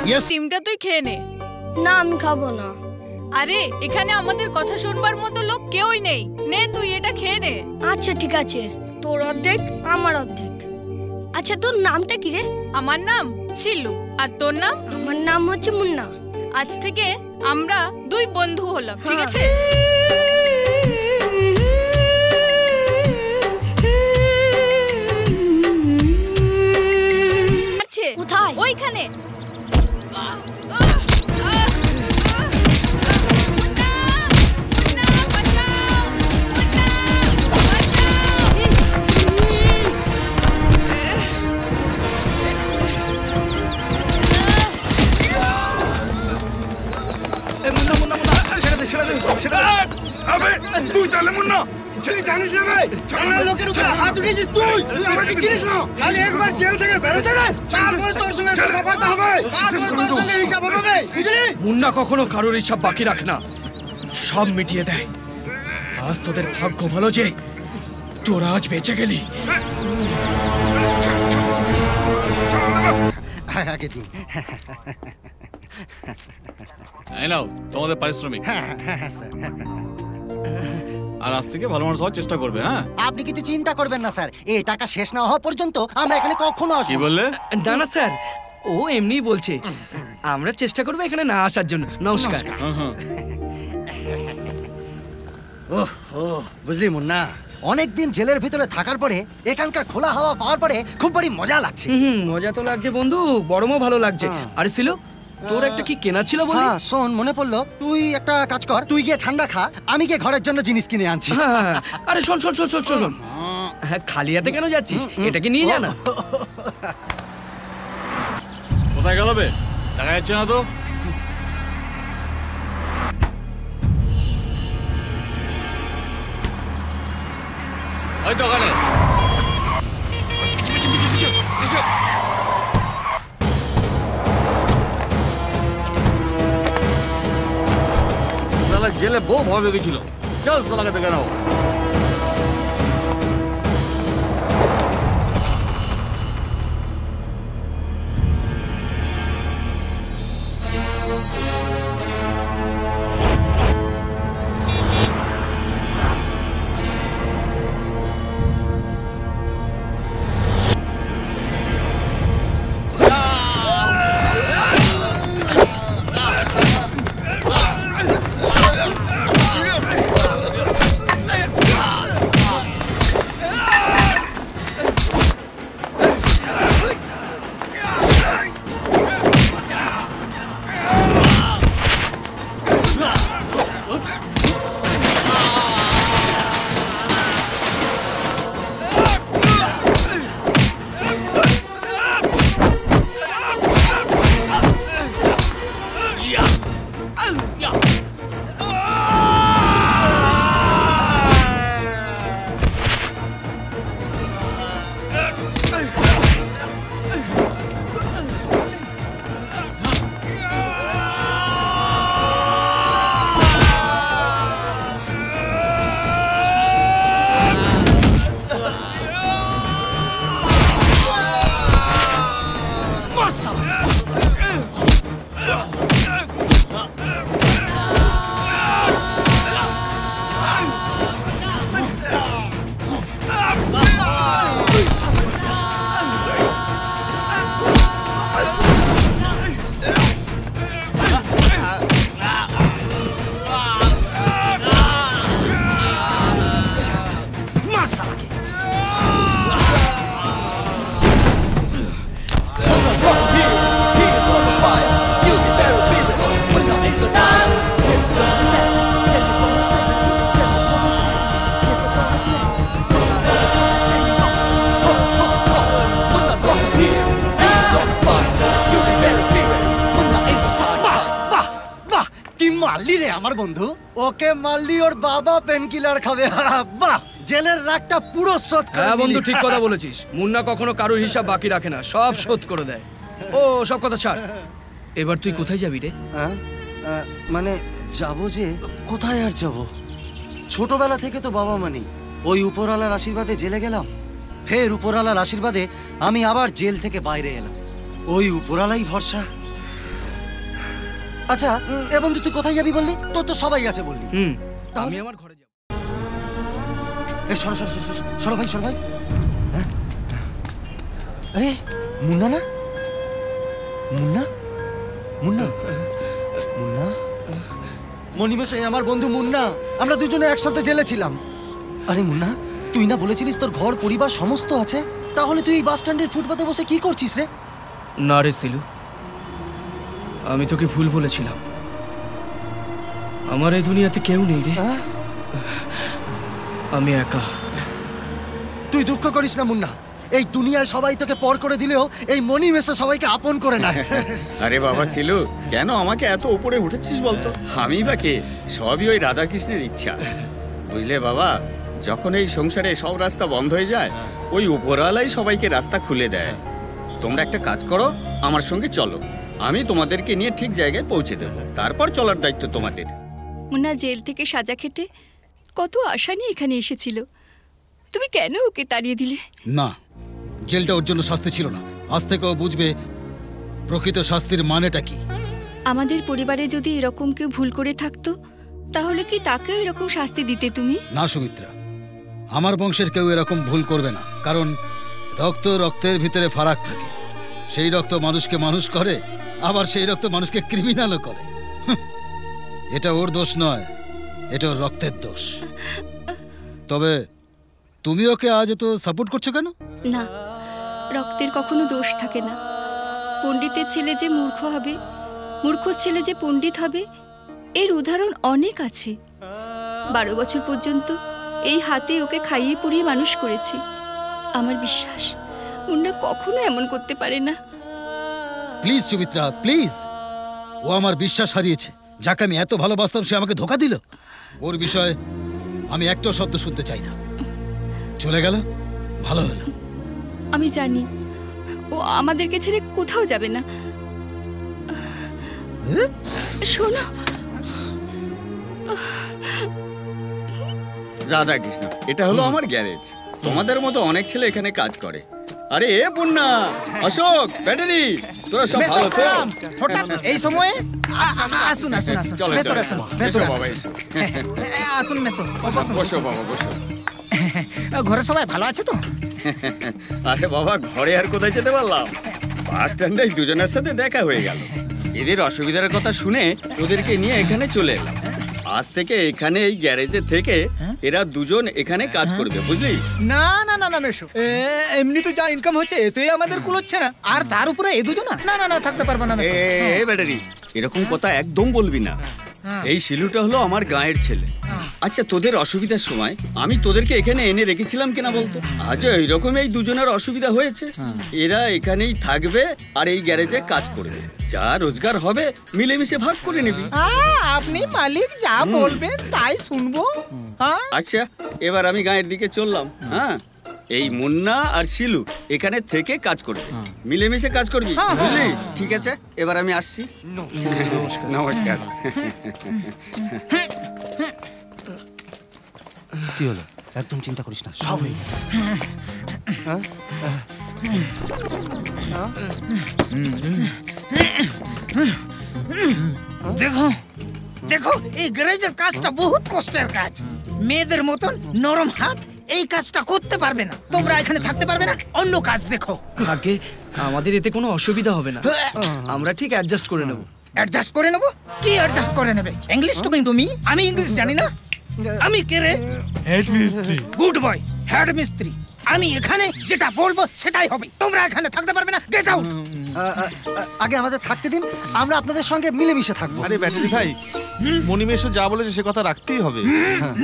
ডিমটা তুই খেয়ে নে। না আমি খাবো না। আরে এখানে আমাদের কথা শুনবার মতো লোক কেউই নেই, নে তুই এটা খেয়ে নে। আচ্ছা ঠিক আছে, তোর অর্ধেক আমার অর্ধেক। আচ্ছা তোর নামটা কি রে? আমার নাম শিলু। আর তোর নাম? আমার নাম হচ্ছে মুন্না। আজ থেকে আমরা দুই বন্ধু হলাম, ঠিক আছে? কোথায়? ওইখানে। তুই তাহলে মুন্না তুই জানিস না ভাই, জানার লোকের উপর হাত উঠিয়েছিস তুই আমাকে চিনিস না? আরে একবার জেল থেকে বেরোতে দে, তারপরে তোর সঙ্গে কথাবার্তা হবে, তারপরে তোর সঙ্গে হিসাব হবে, বুঝলি? মুন্না কখনো কারোর হিসাব বাকি রাখে না, সব মিটিয়ে দেয়। আজ তোদের ভাগ্য ভালো যে তোরা আজ বেঁচে গেলি। আগে দিন। এই নাও তোমাদের পারিশ্রমিক। হ্যাঁ স্যার। আর আজ থেকে ভালো মানুষ হওয়ার চেষ্টা করবে। হ্যাঁ, আপনি কিছু চিন্তা করবেন না স্যার, এই টাকা শেষ না হওয়া পর্যন্ত আমরা এখানে কখনো আসবো। কি বললে? না না স্যার, ও এমনিই বলছে, আমরা চেষ্টা করবো এখানে না আসার জন্য। নমস্কার। ও বুঝলি মুন্না, অনেকদিন জেলের ভিতরে থাকার পরে এখানকার খোলা হাওয়া পাওয়ার পরে খুব বড় মজা লাগছে। মজা তো লাগছে বন্ধু, বড়মও ভালো লাগছে। আরে ছিল তোর একটা কি কেনা ছিল বলি? হ্যাঁ শোন, মনে পড়লো, তুই একটা কাজ কর, তুই গিয়ে ঠান্ডা খা, আমি গিয়ে ঘরের জন্য জিনিস কিনে আনছি। আরে শোন শোন শোন শোন শোন, খালি হাতে কেন যাচ্ছিস? এটা কি নিয়ে জানা? কোথায় গেল বে? দেখা যাচ্ছে না তো। ওই দোকানে জেলে বউ ভয় লেগেছিল। চল সালাকে দেখে নাও। মারলি রে আমার বন্ধু, ওকে মারলি, ওর বাবা পেন কিলার খাবে। বাহ, জেলের রাগটা পুরো শোধ করে। হ্যাঁ বন্ধু, ঠিক কথা বলেছিস। মুন্না কখনো কারোর হিসাব বাকি রাখে না, সব শোধ করে দেয়। ও সব কথা ছাড়, এবার তুই কোথায় যাবি রে? মানে যাবো যে কোথায় আর যাব, ছোটবেলা থেকে তো বাবা মানি, ওই উপরওয়ালার আশীর্বাদে জেলে গেলাম, ফের উপরওয়ালার আশীর্বাদে আমি আবার জেল থেকে বাইরে এলাম, ওই উপরওয়ালাই ভরসা। আচ্ছা এ বন্ধু তুই কোথায় যাবি বললি? তোর তো সবাই আছে বললি। আমি আমার ঘরে যাব। এই সরো সরো সরো সরো ভাই, সরো ভাই। হ্যাঁ? আরে মুন্না না? মুন্না মুন্না মুন্না মনিবেশ, আমার বন্ধু মুন্না। আমরা দুজনে একসাথে জেলে ছিলাম। আরে মুন্না, তুই না বলেছিলিস তোর ঘর পরিবার সমস্ত আছে? তাহলে তুই এই বাস স্ট্যান্ডের ফুটপাতে বসে কি করছিস রে? না রে সিলু, আমি তোকে ভুল বলেছিলাম। আমার এই দুনিয়াতে কেউ নেই রে, আমি একা। তুই দুঃখ করিস না মুন্না, এই দুনিয়ায় সবাই তোকে পর করে দিলেও এই মনিবেশ সবাইকে আপন করে নেয়। আরে বাবা সিলু, কেন আমাকে এত উপরে উঠেছিস বলতো? আমি বা কে? সবই ওই রাধাকৃষ্ণের ইচ্ছা, বুঝলে বাবা। যখন এই সংসারে সব রাস্তা বন্ধ হয়ে যায়, ওই উপরওয়ালাই সবাইকে রাস্তা খুলে দেয়। তোমরা একটা কাজ করো, আমার সঙ্গে চলো, আমি তোমাদেরকে নিয়ে ঠিক জায়গায় পৌঁছে দেবো। তারপর চলার দায়িত্ব তোমাদের। মুন্না জেল থেকে সাজা খেটে কত আশা নিয়ে এখানে এসেছিল, তুমি কেন ওকে তাড়িয়ে দিলে? না, জেলটা ওর জন্য শাস্তি ছিল না। আজ থেকে ও বুঝবে প্রকৃত শাস্তির মানেটা কি। আমাদের পরিবারে যদি এরকম কেউ ভুল করে থাকতো, তাহলে কি তাকেও এরকম শাস্তি দিতে তুমি? না সুমিত্রা, আমার বংশের কেউ এরকম ভুল করবে না। কারণ রক্ত রক্তের ভিতরে ফারাক থাকে। সেই রক্ত মানুষকে মানুষ করে, আবার সেই রক্ত মানুষকে ক্রিমিনালও করে। এটা ওর দোষ নয়, এটা ওর রক্তের দোষ। তবে তুমি ওকে আজ এত সাপোর্ট করছো কেন? না, রক্তের কখনো দোষ থাকে না। পণ্ডিতের ছেলে যে মূর্খ হবে, মূর্খ ছেলে যে পণ্ডিত হবে, এর উদাহরণ অনেক আছে। 12 বছর পর্যন্ত এই হাতে ওকে খাইয়ে পড়িয়ে মানুষ করেছি। আমার বিশ্বাস মুন্না কখনো এমন করতে পারে না। Please Sumitra, please. ও আমার বিশ্বাস হারিয়েছে। যাকে আমি এত ভালোবাসতাম সে আমাকে ধোঁকা দিল। ওর বিষয়ে আমি একটাও শব্দ শুনতে চাই না। চলে গেল, ভালো হলো। আমি জানি ও আমাদেরকে ছেড়ে কোথাও যাবে না। শোনো, রাধাকৃষ্ণ, এটা হলো আমার গ্যারেজ। তোমাদের মতো অনেক ছেলে এখানে কাজ করে। আরে এ পুন্না, অশোক, ব্যাটারি, তোরা সব ভালো তো? হঠাৎ এই সময়ে আসুন আসুন আসুন, চলো ভেতরে আসুন, ভেতরে বাবা, আসুন। এসো। আসুন মেসো, বসো বাবা, বসো। ঘরে সবাই ভালো আছে তো? আরে বাবা, ঘরে আর কোথায় যেতে পারলাম? বাস স্ট্যান্ডে দুজনের সাথে দেখা হয়ে গেল। এদের অসুবিধার কথা শুনে ওদেরকে নিয়ে এখানে চলে এলাম। আজ থেকে এখানে এই গ্যারেজে থেকে এরা দুজন এখানে কাজ করবে, বুঝলি? না না না না মেসো, এমনি তো যা ইনকাম হচ্ছে এতেই আমাদের কুলোচ্ছে না, আর তার উপরে এই দুজন না না না থাকতে পারবে না মেসো। এ ব্যাটারি, এরকম কথা একদম বলবি না। এই শিলুটা হলো আমার গাঁয়ের ছেলে। আচ্ছা, তোদের অসুবিধার সময় আমি তোদেরকে এখানে এনে রেখেছিলাম কিনা বলতো? আজ এইরকম এই দুজনের অসুবিধা হয়েছে, এরা এখানেই থাকবে আর এই গ্যারেজে কাজ করবে। যা রোজগার হবে মিলেমিশে ভাগ করে নিবি। আপনি মালিক যা বলবেন তাই শুনবো। আচ্ছা, এবার আমি গাঁয়ের দিকে চললাম। হ্যাঁ, এই মুন্না আর শিলু এখানে থেকে কাজ করবে, মিলেমিশে কাজ করবি, বুঝলি? ঠিক আছে, এবার আমি আসছি। নমস্কার। কি হলো? একদম চিন্তা করিস না, সব হয়ে দেখো দেখো, এই গ্যারেজের কাজটা বহুত কষ্টের কাজ। মেয়েদের মতন নরম হাত এই কাজটা করতে পারবে না। তোমরা এখানে থাকতে পারবে না, অন্য কাজ দেখো। আগে আমাদের এতে কোনো অসুবিধা হবে না, আমরা ঠিক অ্যাডজাস্ট করে নেব। অ্যাডজাস্ট করে নেবো? কি অ্যাডজাস্ট করে নেবে? ইংলিশ টুকিং তুমি? আমি ইংলিশ জানি না। আমি কে রে? হেড মিস্ত্রি। গুড বয়, হেড মিস্ত্রি। আমি এখানে যেটা বলবো সেটাই হবে। তোমরা এখানে থাকতে পারবে না, গেট আউট। আগে আমাদের থাকতে দিন, আমরা আপনাদের সঙ্গে মিলেমিশে থাকবো। আরে ব্যাটারি ভাই, মনিমেশও যা বলেছে সে কথা রাখতেই হবে।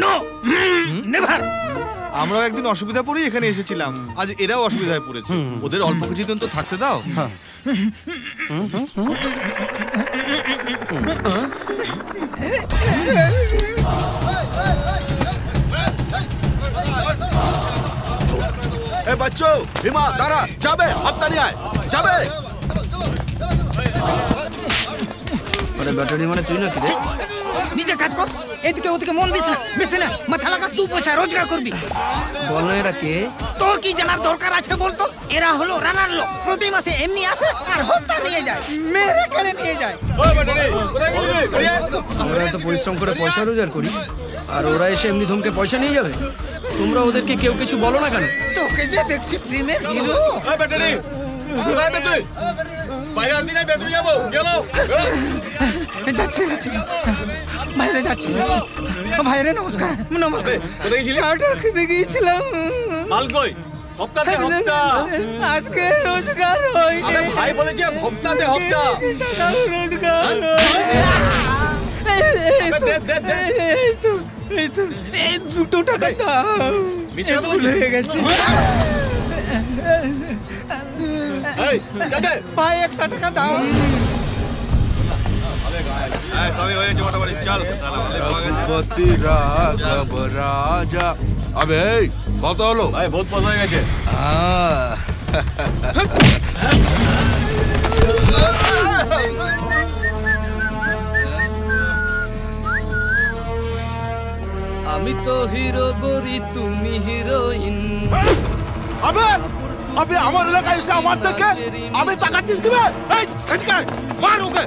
No, never. আমরাও একদিন অসুবিধা পড়েই এখানে এসেছিলাম, আজ এরাও অসুবিধায় পড়েছে। ওদের অল্প কিছুদিন তো থাকতে দাও। এ বাচ্চো, হিমা দাঁড়া, যাবে, হাতটা নিয়ে আয়, যাবে। আরে ব্যাটারি মানে তুই নাকি রে? নিজে কাজ কর, এদিকে ওদিকে মন দিস না, বেশি না মাথা লাগা, তুই পয়সা রোজগার করবি। বলো এরা কে? তোর কি জানার দরকার আছে বলতো? এরা হলো রানার লোক, প্রতি মাসে এমনি আসে আর হত্যা নিয়ে যায়, মেরে কেড়ে নিয়ে যায়। আমরা তো পরিশ্রম করে পয়সা রোজগার করি, আর ওরা এসে এমনি ধমকে পয়সা নিয়ে যাবে? তোমরা ওদেরকে কেউ কিছু বলো না কেন? তোকে যে দেখছি প্রেমের হিরো। যাচ্ছি যাচ্ছি বাইরে যাচ্ছি যাচ্ছি। ভাইরে নমস্কার। নমস্কার। চাউটার খেতে গিয়েছিলাম। মাল কই? হপ্তাতে হপ্তা। আজকে রোজগার হয়নি। আরে ভাই বলেছে হপ্তাতে হপ্তা। টাকা রোজগার এই তো 2 টাকা দাও। মিথ্যা কথা বলছিস? হয়ে গেছে। এই যাবে ভাই 1 টাকা দাও। সবই হয়েছে মোটামুটি, চল। রঘুপতি রাঘব রাজা। আবে এই কত হলো? ভাই বহুত পয়সা হয়ে গেছে। আমি তো হিরো গরি, তুমি হিরোইন। আবে আবে আমার এলাকায় এসে আমার থেকে আমি টাকা চিস দিবে? এই এদিকে মার ওকে।